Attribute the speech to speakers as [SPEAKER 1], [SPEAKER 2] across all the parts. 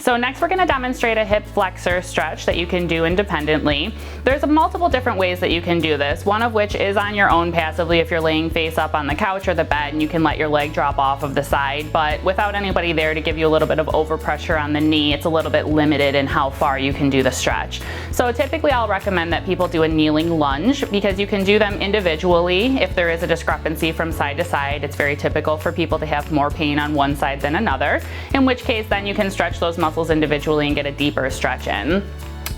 [SPEAKER 1] So next we're gonna demonstrate a hip flexor stretch that you can do independently. There's multiple different ways that you can do this, one of which is on your own passively if you're laying face up on the couch or the bed and you can let your leg drop off of the side, but without anybody there to give you a little bit of overpressure on the knee, it's a little bit limited in how far you can do the stretch. So typically I'll recommend that people do a kneeling lunge because you can do them individually if there is a discrepancy from side to side. It's very typical for people to have more pain on one side than another, in which case then you can stretch those muscles individually and get a deeper stretch in.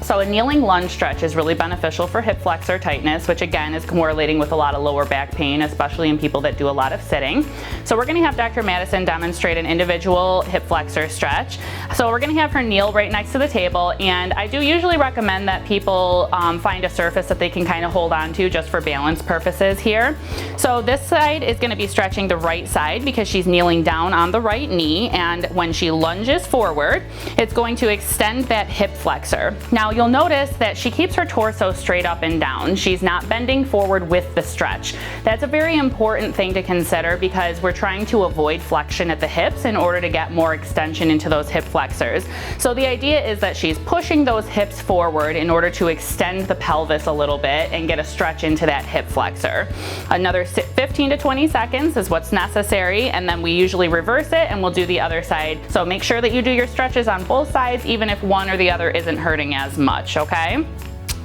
[SPEAKER 1] So a kneeling lunge stretch is really beneficial for hip flexor tightness, which again is correlating with a lot of lower back pain, especially in people that do a lot of sitting. So we're going to have Dr. Madison demonstrate an individual hip flexor stretch. So we're going to have her kneel right next to the table, and I do usually recommend that people find a surface that they can kind of hold on to just for balance purposes here. So this side is going to be stretching the right side because she's kneeling down on the right knee, and when she lunges forward, it's going to extend that hip flexor. Now you'll notice that she keeps her torso straight up and down. She's not bending forward with the stretch. That's a very important thing to consider because we're trying to avoid flexion at the hips in order to get more extension into those hip flexors. So the idea is that she's pushing those hips forward in order to extend the pelvis a little bit and get a stretch into that hip flexor. Another 15 to 20 seconds is what's necessary, and then we usually reverse it and we'll do the other side. So make sure that you do your stretches on both sides even if one or the other isn't hurting as much, okay?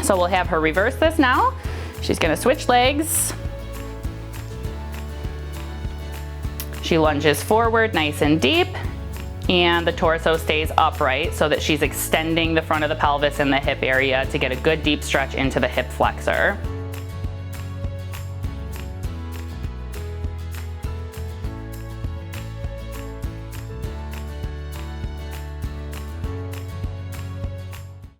[SPEAKER 1] So we'll have her reverse this now. She's gonna switch legs. She lunges forward nice and deep, and the torso stays upright so that she's extending the front of the pelvis and the hip area to get a good deep stretch into the hip flexor.